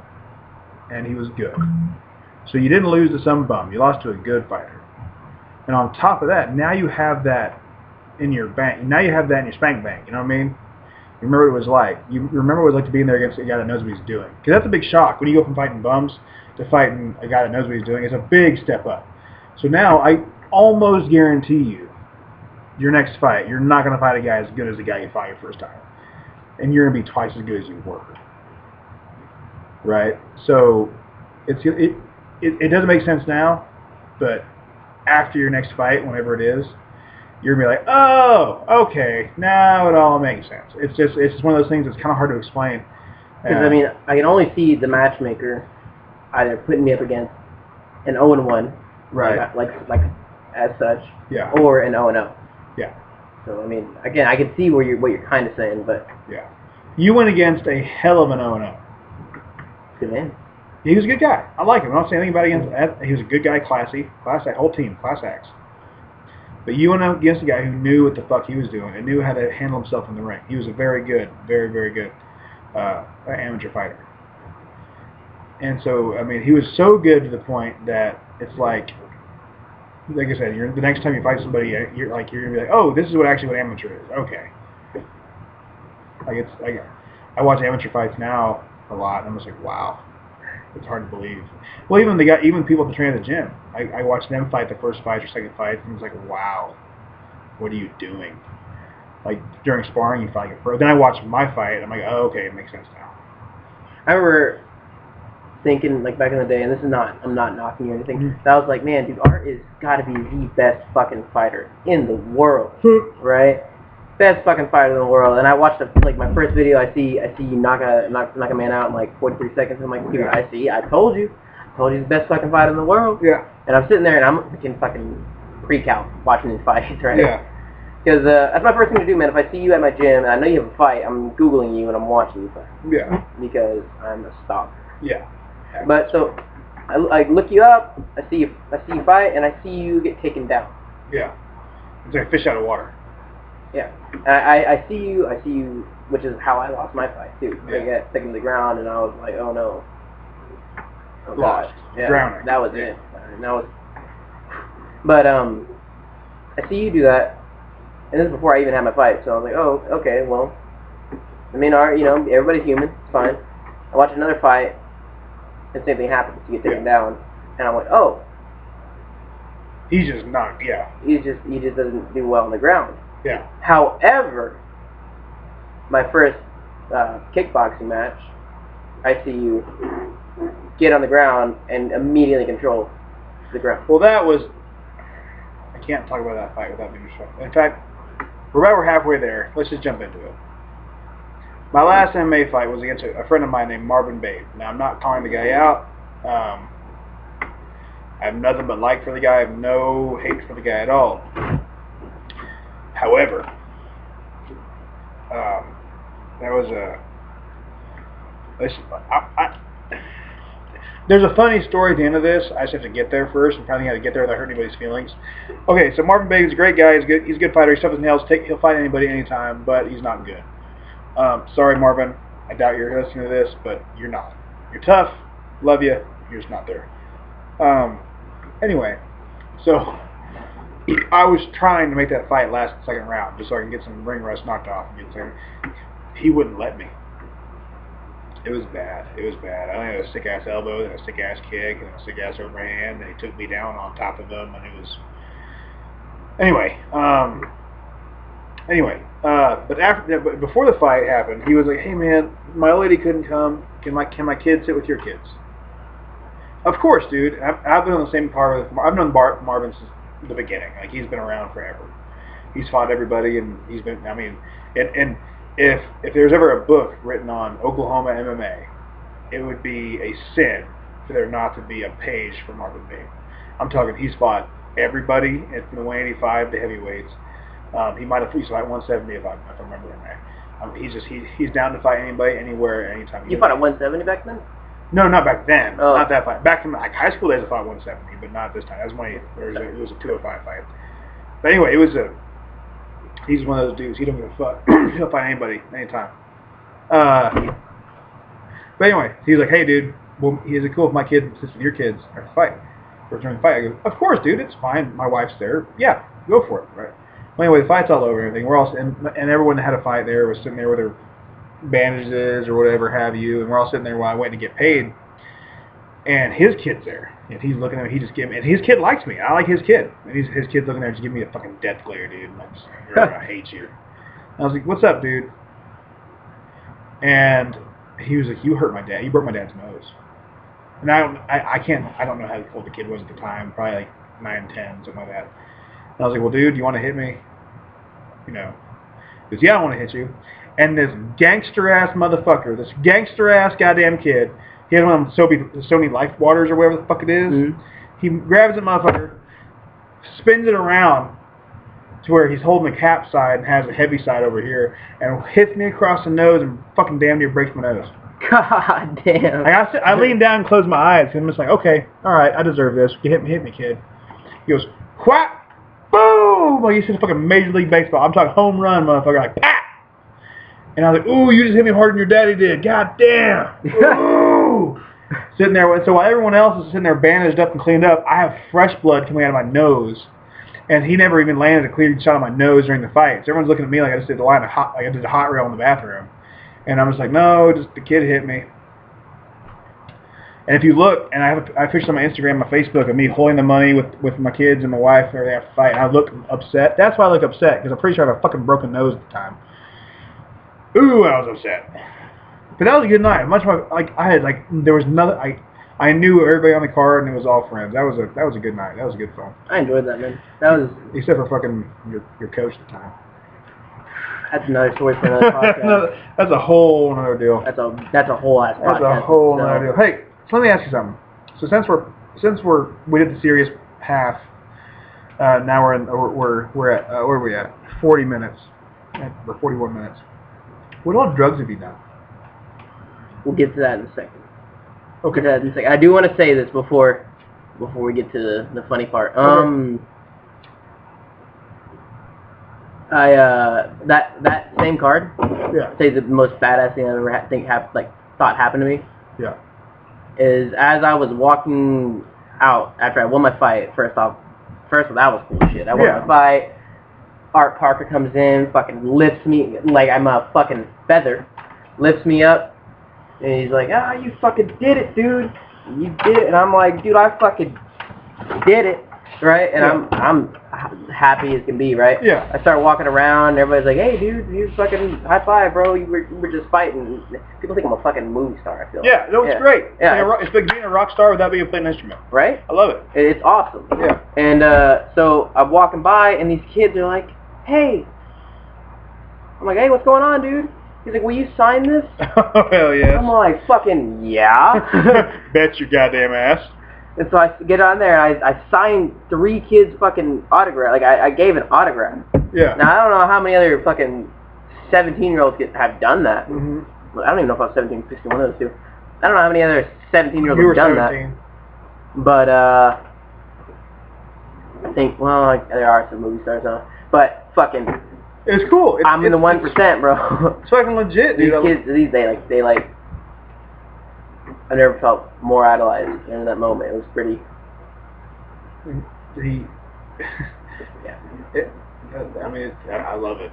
and he was good. So you didn't lose to some bum, you lost to a good fighter. And on top of that, now you have that in your bank. Now you have that in your spank bank. You know what I mean? You remember what it was like. You remember what it was like to be in there against a guy that knows what he's doing. Because that's a big shock. When you go from fighting bums to fighting a guy that knows what he's doing, it's a big step up. So now I almost guarantee you, your next fight, you're not going to fight a guy as good as the guy you fought your first time. And you're going to be twice as good as you were. Right? So it doesn't make sense now, but after your next fight, whenever it is, you're going to be like, oh, okay, now it all makes sense. It's just one of those things that's kind of hard to explain. Because, I mean, I can only see the matchmaker either putting me up against an 0-1, right, like as such, yeah, or an 0-0. Yeah. So, I mean, again, I can see what you're kind of saying, but... Yeah. You went against a hell of an 0-0. Good man. He was a good guy. I like him. I don't say anything about against. He was a good guy, classy, whole team, class acts. But you went against a guy who knew what the fuck he was doing and knew how to handle himself in the ring. He was a very good, very, very good amateur fighter. And so, I mean, he was so good to the point that it's like, like I said, the next time you fight somebody, you're gonna be like, oh, this is what amateur is. Okay. I watch amateur fights now a lot, and I'm just like, wow, it's hard to believe. Well, even people that train at the gym, I watch them fight the first fight or second fight, and it's like, wow, what are you doing? Like during sparring, you fight like a pro. Then I watch my fight, and I'm like, oh, okay, it makes sense now. I remember thinking like back in the day, and I'm not knocking you or anything. Mm-hmm. I was like, man, dude, Art is gotta be the best fucking fighter in the world, right? Best fucking fighter in the world. And I watched my first video. I see you knock a man out in like 43 seconds. I'm like, dude, I told you he's the best fucking fighter in the world. Yeah. And I'm sitting there and I'm fucking freak out watching these fights, right? Yeah. Because that's my first thing to do, man. If I see you at my gym and I know you have a fight, I'm Googling you and I'm watching you fight. Yeah. Because I'm a stalker. Yeah. But so I look you up. I see you fight, and I see you get taken down. Yeah. It's like a fish out of water. Yeah. I see you, which is how I lost my fight too. Yeah. I got taken to the ground, and I was like, oh no. Oh lost. God. Yeah, drowning. That was it. And that was. But I see you do that, and this is before I even had my fight. So I was like, oh, okay, well, I mean, everybody's human. It's fine. I watch another fight, and same thing happens. You get taken down, and I'm like, oh. He's just not. Yeah. He just doesn't do well on the ground. Yeah. However, my first kickboxing match, I see you get on the ground and immediately control the ground. Well, that was. I can't talk about that fight without being disrupted. In fact, we're halfway there. Let's just jump into it. My last MMA fight was against a friend of mine named Marvin Babe. Now, I'm not calling the guy out. I have nothing but like for the guy. I have no hate for the guy at all. However, there was there's a funny story at the end of this. I just have to get there first and probably how to get there without hurting anybody's feelings. Okay, so Marvin Babe is a great guy. He's a good fighter. He's tough as nails. He'll fight anybody anytime, but he's not good. Sorry, Marvin. I doubt you're listening to this, but you're not. You're tough. Love you. You're just not there. Anyway, so I was trying to make that fight last the second round just so I can get some ring rust knocked off. He wouldn't let me. It was bad. It was bad. I only had a sick ass elbow and a sick ass kick and a sick ass overhand, and he took me down on top of him, and it was. Anyway, but before the fight happened, he was like, "Hey man, my old lady couldn't come. Can my kid sit with your kids?" Of course, dude. I've been on the same par with. I've known Marvin since the beginning. Like, he's been around forever. He's fought everybody, and he's been. I mean, and if there's ever a book written on Oklahoma MMA, it would be a sin for there not to be a page for Marvin Babe. I'm talking. He's fought everybody from the 185 to heavyweights. He might have fought 170 if I remember right. He's down to fight anybody, anywhere, anytime. You fought at 170 back then? No, not back then. Oh. Not that fight. Back in like high school days, I fought 170, but not this time. That was it was a 205 fight. But anyway, he's one of those dudes. He don't give a fuck. He'll fight anybody, anytime. But anyway, he was like, "Hey, dude, well, is it cool if my kid sits with your kids after the fight? During the fight?" I go, "Of course, dude. It's fine. My wife's there. Yeah, go for it." Right. Well, anyway, the fight's all over and everything. We're all and everyone that had a fight there was sitting there with their bandages or whatever have you, and we're all sitting there while I went to get paid. And his kid's there, and he's looking at me. He just gave me, and his kid likes me. I like his kid, and his kid's looking there, just giving me a fucking death glare, dude. And I'm just like, I hate you. And I was like, "What's up, dude?" And he was like, "You hurt my dad. You broke my dad's nose." And I don't know how old the kid was at the time. Probably like 9, 10, something like that. And I was like, "Well, dude, you want to hit me?" He goes, "Yeah, I want to hit you." And this gangster-ass motherfucker, this gangster-ass goddamn kid, he had one of them Sony Life Waters or whatever the fuck it is. Mm-hmm. He grabs the motherfucker, spins it around to where he's holding the cap side and has a heavy side over here, and hits me across the nose and fucking damn near breaks my nose. God damn. I leaned down and closed my eyes, and I'm just like, okay, all right, I deserve this. Hit me, kid. He goes, whack, boom! Like, you said fucking Major League Baseball. I'm talking home run, motherfucker. Like, pat! And I was like, ooh, you just hit me harder than your daddy did. God damn. Ooh. sitting there. So while everyone else is sitting there bandaged up and cleaned up, I have fresh blood coming out of my nose. And he never even landed a clear shot on my nose during the fight. So everyone's looking at me like I just did like I did a hot rail in the bathroom. And I'm just like, no, just the kid hit me. And if you look, and I pictures on my Instagram, my Facebook of me holding the money with my kids and my wife and everything after the fight, and I look upset. That's why I look upset, because I'm pretty sure I had a fucking broken nose at the time. Ooh, I was upset. But that was a good night. Much more, like I had there was nothing. I knew everybody on the card, and it was all friends. That was a good night. That was a good fun. I enjoyed that, man. That was except for fucking your coach at the time. That's another story for another podcast. That's a whole another deal. That's a whole ass podcast. That's a whole another deal. Hey, so let me ask you something. So since we did the serious half, now we're at where are we at? 40 minutes. Or 41 minutes. What all drugs have you done? We'll get to that in a second. Okay. Get to that in a second. I do want to say this before we get to the funny part. Okay. That same card. Yeah. Say the most badass thing I ever thought happened to me. Yeah. Is as I was walking out after I won my fight. First off, that was cool shit. I won my fight. Art Parker comes in, fucking lifts me like I'm a fucking feather, lifts me up, and he's like, "Ah, you fucking did it, dude. You did it." And I'm like, "Dude, I fucking did it." Right? And I'm happy as can be, right? Yeah. I start walking around, and everybody's like, "Hey, dude, you fucking high five, bro. You were just fighting." People think I'm a fucking movie star, I feel. Yeah, no, it's great. Yeah. It's like being a rock star without being playing an instrument. Right? I love it. It's awesome. Yeah. And so I'm walking by, and these kids are like, "Hey." I'm like, "Hey, what's going on, dude?" He's like, "Will you sign this?" Oh, hell yeah. I'm like, "Fucking yeah." Bet your goddamn ass. And so I get on there, and I signed 3 kids' fucking autograph. Like, I gave an autograph. Yeah. Now, I don't know how many other fucking 17-year-olds have done that. Mm-hmm. Well, I don't even know if I was 17, 16, one of those two. I don't know how many other 17-year-olds You have were done 17. that. But, I think, well, there are some movie stars, huh? But, fucking... It's cool. I'm in the 1%, bro. It's fucking legit, These dude. kids, they I never felt more idolized in that moment. It was pretty... I love it.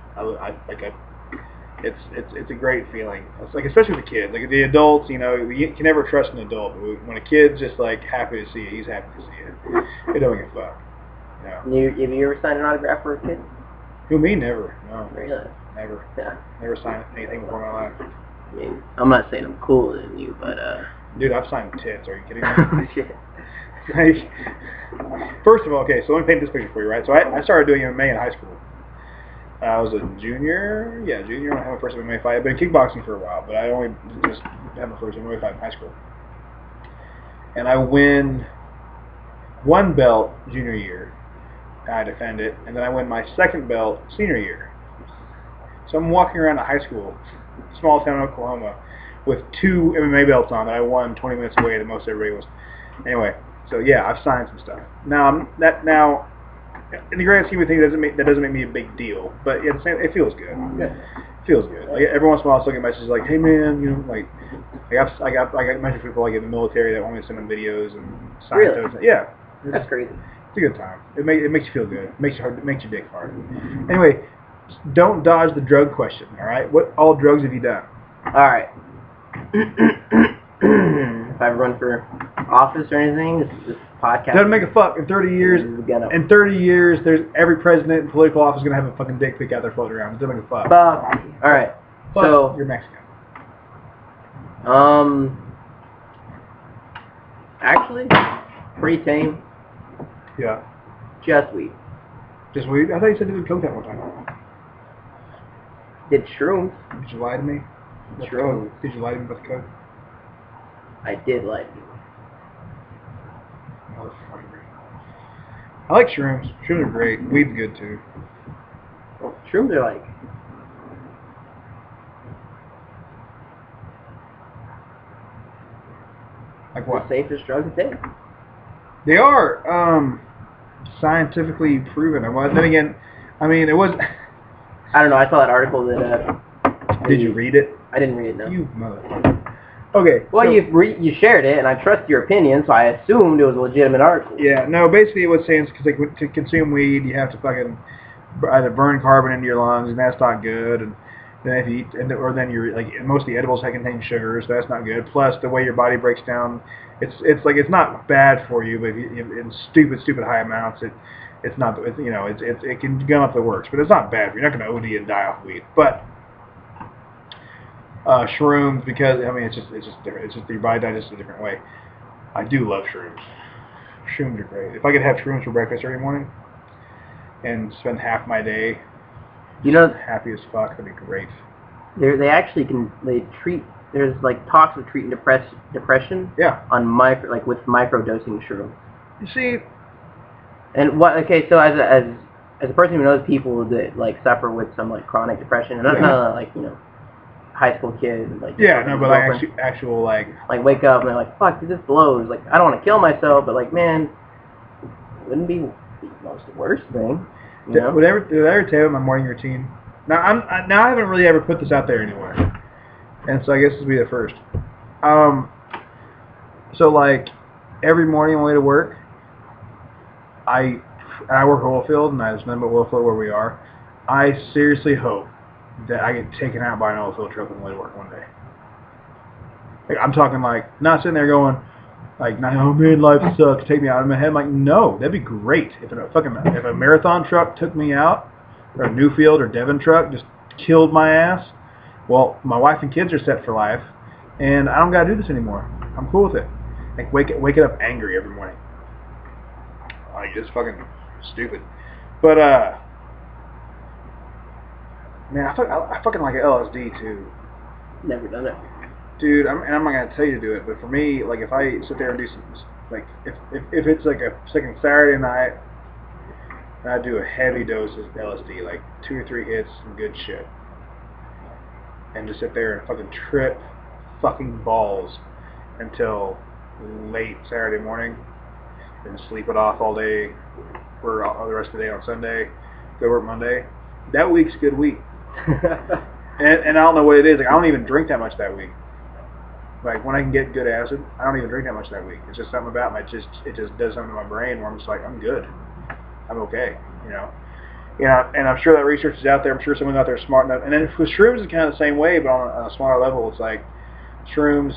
It's a great feeling. It's like, especially with the kids. Like the adults, you can never trust an adult. But when a kid's just like happy to see it, he's happy to see it. It don't give a fuck. No. Have you ever signed an autograph for a kid? Who, me? Never. No. Really? Never. Yeah. Never signed anything before in my life. I mean, I'm not saying I'm cooler than you, but Dude, I've signed tits. Are you kidding me? Shit. Like, first of all, okay, so let me paint this picture for you, right? So I started doing MMA in high school. I was a junior. Yeah, junior when I had my first MMA fight. I've been kickboxing for a while, but I only just had my first MMA fight in high school. And I win 1 belt junior year. I defend it, and then I win my 2nd belt senior year. So I'm walking around a high school, small town in Oklahoma, with 2 MMA belts on that I won 20 minutes away that most everybody was. Anyway, so yeah, I've signed some stuff. Now in the grand scheme of things, that doesn't make me a big deal, but yeah, it feels good. Yeah. It feels good. Like every once in a while, I'll still get messages like, "Hey man, I got messages from people like in the military that want me to send them videos and sign Really? those. Yeah, That's crazy. it's a good time. It makes you feel good. It makes your dick hard. Anyway, don't dodge the drug question. All right, what all drugs have you done? All right. If I run for office or anything, this podcast Doesn't make a fuck. In 30 years, there's every president in political office is gonna have a fucking dick pic out there floating around. It doesn't make a fuck. All right. But So you're Mexican. Actually, pretty tame. Yeah. Just weed. Just weed? I thought you said you did coke that one time. Did shrooms. Did you lie to me? Shrooms. Did you lie to me about the coke? I did like you. Motherfucker. I like shrooms. Shrooms are great. Weed's good too. Well, shrooms are like what? the safest drug to take. They are scientifically proven. Well, then again, I mean, it was. I don't know. I saw that article that. Did you read it? I didn't read it. No. You motherfucker. Okay. Well, so, you shared it, and I trust your opinion, so I assumed it was a legitimate article. Yeah, no, basically it was saying because like, to consume weed, you have to fucking either burn carbon into your lungs, and that's not good. And then if you eat, or then you're like most of the edibles contain sugar, so that's not good. Plus the way your body breaks down, it's like it's not bad for you, but if in stupid high amounts, it's not it can gun up the works, but it's not bad. You're not going to OD and die off weed, but shrooms, because I mean it's just different. It's just your body digests a different way. I do love shrooms. Shrooms are great. If I could have shrooms for breakfast every morning and spend half my day happy as fuck, that'd be great. They actually treat. There's like talks of treating depression. Yeah. On with microdosing shrooms. You see. And what? Okay, so as a person who knows people that like suffer with some like chronic depression, and not like high school kids like but actual like wake up and they're like, fuck, dude, this blows. Like I don't want to kill myself, but like man, it wouldn't be the most worst thing. Did I ever tell you my morning routine? Now I haven't really ever put this out there anywhere, and so I guess this will be the first. So like every morning on the way to work, I work oil field, and there's nothing but oil field where we are. I seriously hope that I get taken out by an oil field truck on the way to work one day. Like, I'm talking like not sitting there going like, oh man, life sucks, take me out. In my head, I'm like, no, that'd be great if a marathon truck took me out, or a Newfield or Devon truck just killed my ass. Well, my wife and kids are set for life, and I don't gotta do this anymore. I'm cool with it. Like wake up angry every morning. Like it's fucking stupid. But man, I fucking like LSD too. Never done it. Dude, I'm not gonna tell you to do it, but for me, like if I sit there and do some, like if it's like a second Saturday night, and I do a heavy dose of LSD, like 2 or 3 hits, some good shit, and just sit there and fucking trip fucking balls until late Saturday morning, and sleep it off all day for all the rest of the day on Sunday, go work Monday. That week's a good week. and I don't know what it is. Like I don't even drink that much that week. Like when I can get good acid, I don't even drink that much that week. It's just something about it just does something to my brain where I'm just like, I'm good. I'm okay, and I'm sure that research is out there. I'm sure someone out there is smart enough. And then with shrooms, it's kind of the same way, but on a smaller level. It's like shrooms.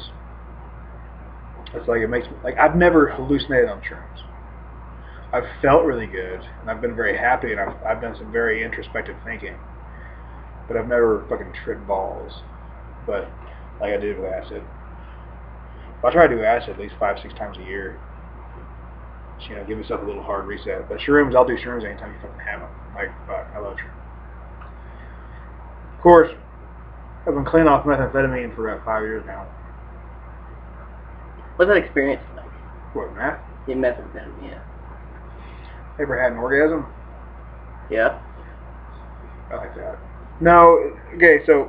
It's like it makes me like I've never hallucinated on shrooms. I've felt really good, and I've been very happy, and I've done some very introspective thinking. But I've never fucking tripped balls, but like I did with acid. I try to do acid at least 5-6 times a year. Just, give myself a little hard reset. But shrooms, I'll do shrooms anytime you fucking have them. Like, fuck, I love shrooms. Of course, I've been clean off methamphetamine for about 5 years now. What's that experience like? What, Matt? Yeah, methamphetamine, yeah. Ever had an orgasm? Yeah. I like that. No, okay, so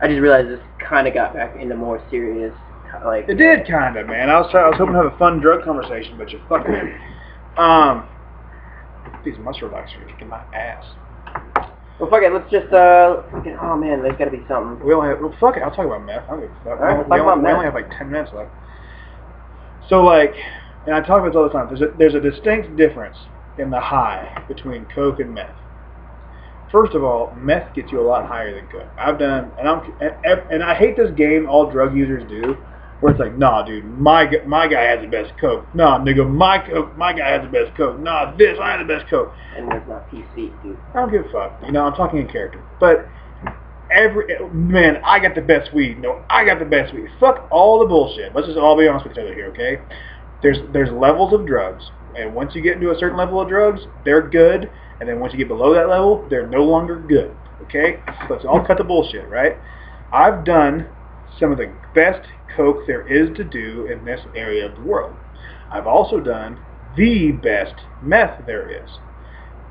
I just realized this kind of got back into more serious, like. It did kind of, man. I was hoping to have a fun drug conversation, but you fucking didn't. These muscle relaxers are kicking my ass. Well, fuck it. Let's just oh man, there's got to be something. We only have. Well, fuck it. I'll talk about meth. I don't give a fuck. All right, we only have like 10 minutes left. So like, and I talk about this all the time. There's a distinct difference in the high between coke and meth. First of all, meth gets you a lot higher than coke. I've done, and I hate this game all drug users do, where it's like, nah, dude, my guy has the best coke. Nah, nigga, my guy has the best coke. Nah, I have the best coke. And that's not PC, dude. I don't give a fuck. I'm talking in character. But man, I got the best weed. No, I got the best weed. Fuck all the bullshit. Let's just all be honest with each other here, okay? There's levels of drugs, and once you get into a certain level of drugs, they're good. And then once you get below that level, they're no longer good. Okay? So let's all cut the bullshit, right? I've done some of the best coke there is to do in this area of the world. I've also done the best meth there is.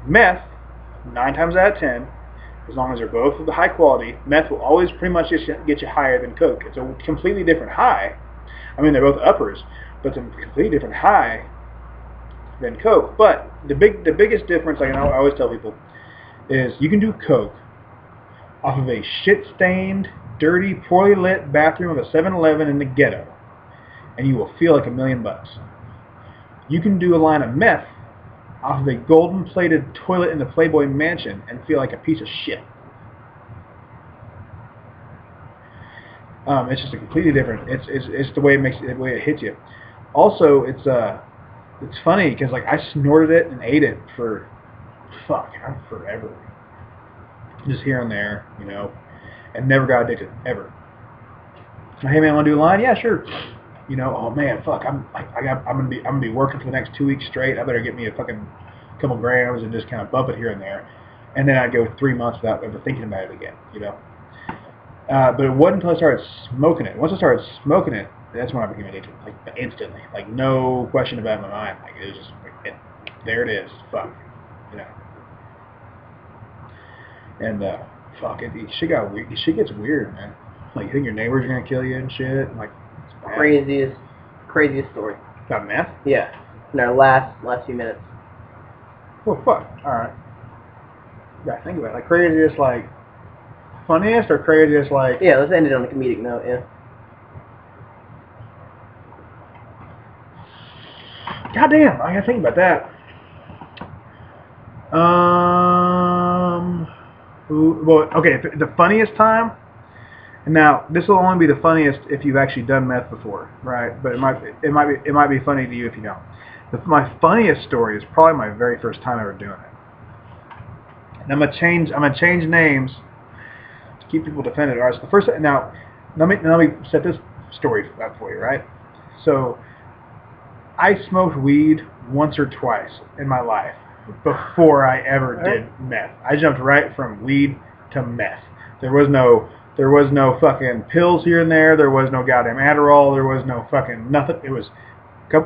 Meth, 9 times out of 10, as long as they're both of the high quality, meth will always pretty much get you higher than coke. It's a completely different high. I mean, they're both uppers, but it's a completely different high than coke. But the biggest difference, like I always tell people, is you can do coke off of a shit-stained, dirty, poorly lit bathroom of a 7-Eleven in the ghetto, and you will feel like $1 million. You can do a line of meth off of a golden-plated toilet in the Playboy Mansion and feel like a piece of shit. It's just a completely different. It's the way it makes it, the way it hits you. Also, it's funny because like I snorted it and ate it for forever, just here and there, you know, and never got addicted ever. So, hey man, want to do a line? Yeah, sure. You know, oh man, fuck, I'm gonna be working for the next 2 weeks straight. I better get me a fucking couple grams and just kind of bump it here and there, and then I'd go 3 months without ever thinking about it again, you know. But it wasn't until I started smoking it. Once I started smoking it, that's when I became addicted, like instantly, like no question about it in my mind. Like it was just, like, there it is, fuck, you know. And fuck, shit got weird. Shit gets weird, man. Like you think your neighbors are gonna kill you and shit. And, like craziest story. About meth? Yeah. In our last few minutes. Well, fuck. All right. Yeah, think about it. Like craziest, like funniest, or craziest, like. Yeah, let's end it on a comedic note. Yeah. Goddamn, I gotta think about that. Well, okay, the funniest time. Now, this will only be the funniest if you've actually done meth before, right? But it might be funny to you if you don't. My funniest story is probably my very first time ever doing it. And I'm gonna change names to keep people defended. All right, so the first now, let me set this story up for you, right? So, I smoked weed once or twice in my life before I ever did meth. I jumped right from weed to meth. There was no fucking pills here and there. There was no goddamn Adderall. There was no fucking nothing. It was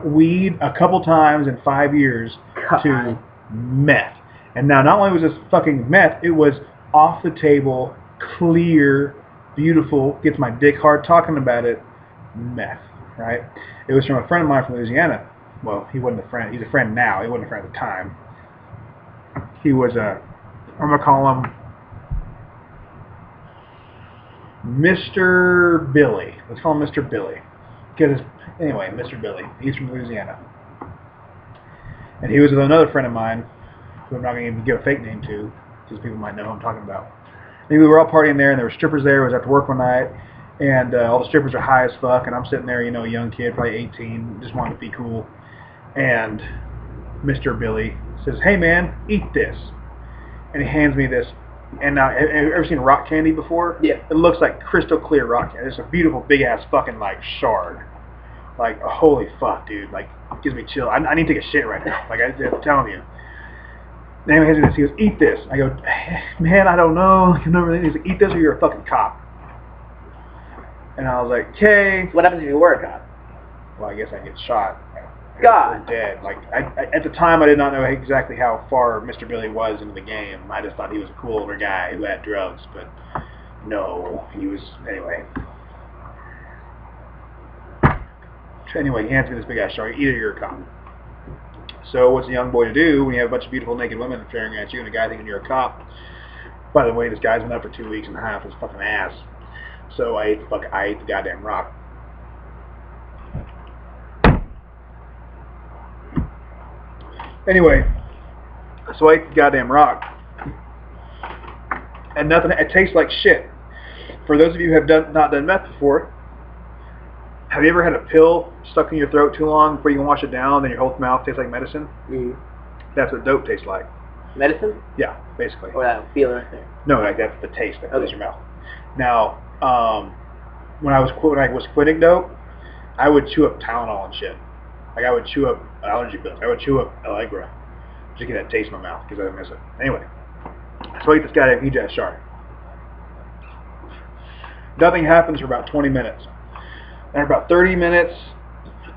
weed a couple times in 5 years to meth. And now not only was this fucking meth, it was off the table, clear, beautiful, gets my dick hard talking about it, meth, right? It was from a friend of mine from Louisiana. Well, he wasn't a friend. He's a friend now. He wasn't a friend at the time. He was I'm going to call him Mr. Billy. Let's call him Mr. Billy. Anyway, Mr. Billy. He's from Louisiana. And he was with another friend of mine, who I'm not going to even give a fake name to, because people might know who I'm talking about. And we were all partying there, and there were strippers there. It was after work one night, and all the strippers are high as fuck, and I'm sitting there, you know, a young kid, probably 18, just wanting to be cool. And Mr. Billy says, "Hey man, eat this." And he hands me this. And now, have you ever seen rock candy before? Yeah. It looks like crystal clear rock candy. It's a beautiful, big ass fucking like shard. Like, holy fuck, dude. Like, it gives me chill. I need to take a shit right now. Like, I'm telling you. Then he hands me this. He goes, "Eat this." I go, "Man, I don't know." He's like, "Eat this or you're a fucking cop." And I was like, "Okay." What happens if you were a cop? Well, I guess I get shot. God. Dead. Like, at the time, I did not know exactly how far Mr. Billy was into the game. I just thought he was a cool older guy who had drugs, but no, he was, anyway. Anyway, he hands me this big ass shark. Either you're a cop. So what's a young boy to do when you have a bunch of beautiful naked women staring at you and a guy thinking you're a cop? By the way, this guy's been up for 2 weeks and a half. His fucking ass. So I ate the goddamn rock. Anyway, so I ate the goddamn rock, and nothing. It tastes like shit. For those of you who have not done meth before, have you ever had a pill stuck in your throat too long before you can wash it down, then your whole mouth tastes like medicine? Mm-hmm. That's what dope tastes like. Medicine? Yeah, basically. Or that feeling right there? No, like that's the taste that fills your mouth. Now, when I was quitting dope, I would chew up Tylenol and shit. Like I would chew up allergy pills. I would chew up Allegra just to get that taste in my mouth because I miss it. Anyway, so I eat this goddamn huge ass shark. Nothing happens for about 20 minutes. And about 30 minutes,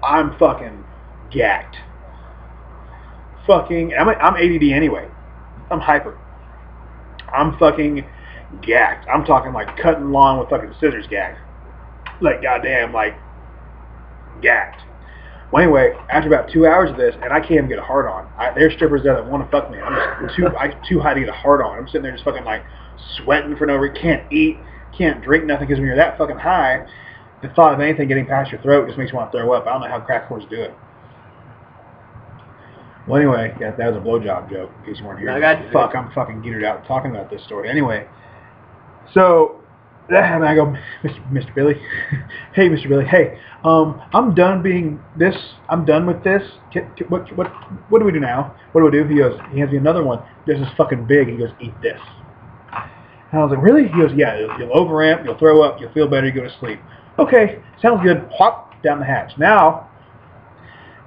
I'm fucking gagged. I'm ADD anyway. I'm hyper. I'm fucking gagged. I'm talking like cutting lawn with fucking scissors gagged. Like goddamn, like gagged. Well, anyway, after about 2 hours of this, and I can't even get a hard on. There's strippers there that want to fuck me. I'm just too high to get a hard on. I'm sitting there just fucking like sweating for no reason, can't eat, can't drink nothing, because when you're that fucking high, the thought of anything getting past your throat just makes you want to throw up. I don't know how crack whores do it. Well, anyway, yeah, that was a blowjob joke, in case you weren't here. No, I got you. Fuck, I'm fucking geared out talking about this story. Anyway, so, and I go, Mr. Billy, hey, Mr. Billy, hey, I'm done being this, I'm done with this. What do we do now? What do we do? He goes, he hands me another one. This is fucking big. He goes, eat this. And I was like, really? He goes, yeah, you'll overamp, you'll throw up, you'll feel better, you go to sleep. Okay, sounds good. Hop down the hatch. Now,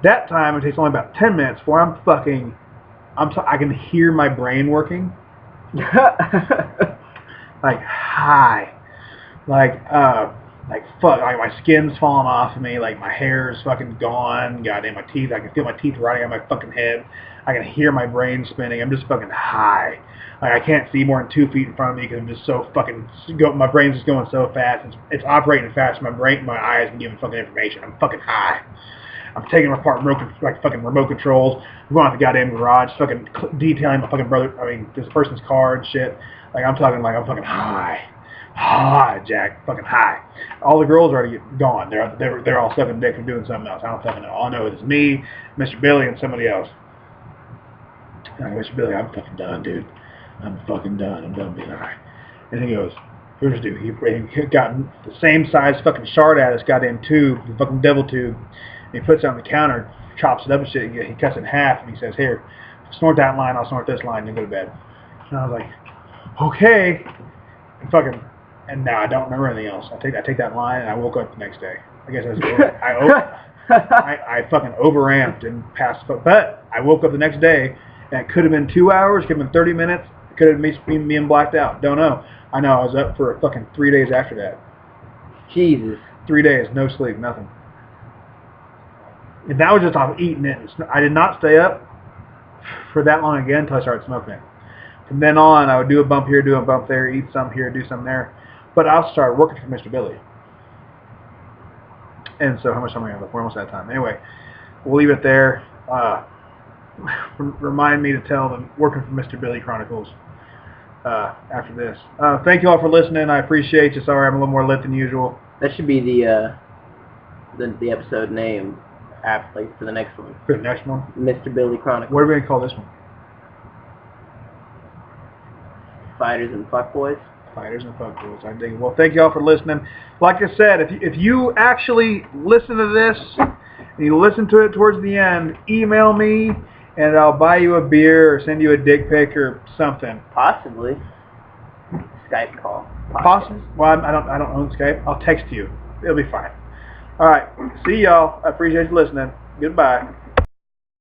that time, it takes only about 10 minutes before I'm fucking, I can hear my brain working. Like, high. Like fuck, like my skin's falling off of me, like my hair's fucking gone, goddamn, my teeth, I can feel my teeth rotting out my fucking head. I can hear my brain spinning. I'm just fucking high. Like, I can't see more than 2 feet in front of me because I'm just so fucking, my brain's just going so fast. It's operating fast. My eyes can give me fucking information. I'm fucking high. I'm taking apart fucking remote controls. I'm going out the goddamn garage, fucking detailing my fucking this person's car and shit. Like, I'm talking like I'm fucking high. High, Jack. Fucking high. All the girls are already gone. They're all sucking dick and doing something else. I don't fucking know. All I know is me, Mr. Billy, and somebody else. And I go, Mr. Billy, I'm fucking done, dude. I'm fucking done. I'm done being high. And he goes, here's dude. He got the same size fucking shard out of this goddamn tube, the fucking devil tube. And he puts it on the counter, chops it up and shit. He cuts it in half, and he says, here, snort that line, I'll snort this line, and go to bed. And I was like, okay. And fucking, and now I don't remember anything else. I take that line, and I woke up the next day. I guess I fucking overamped and passed, but I woke up the next day, and it could have been 2 hours, could have been 30 minutes, it could have been me being blacked out. Don't know. I know I was up for fucking 3 days after that. Jesus. 3 days, no sleep, nothing. And that was just off eating it. I did not stay up for that long again until I started smoking it. From then on, I would do a bump here, do a bump there, eat some here, do some there. But I also started working for Mr. Billy. And so how much time are we have? We're almost out of time. Anyway, we'll leave it there. Remind me to tell them working for Mr. Billy Chronicles after this. Thank you all for listening. I appreciate you. Sorry I'm a little more lit than usual. That should be the episode name for the next one. For the next one? Mr. Billy Chronicles. What are we going to call this one? Fighters and Fuckboys. Fighters and Fuckboys. I dig it. Well, thank you all for listening. Like I said, if you actually listen to this and you listen to it towards the end, email me and I'll buy you a beer or send you a dick pic or something. Possibly. Skype call. Possibly. Well, I don't own Skype. I'll text you. It'll be fine. All right. See y'all. I appreciate you listening. Goodbye.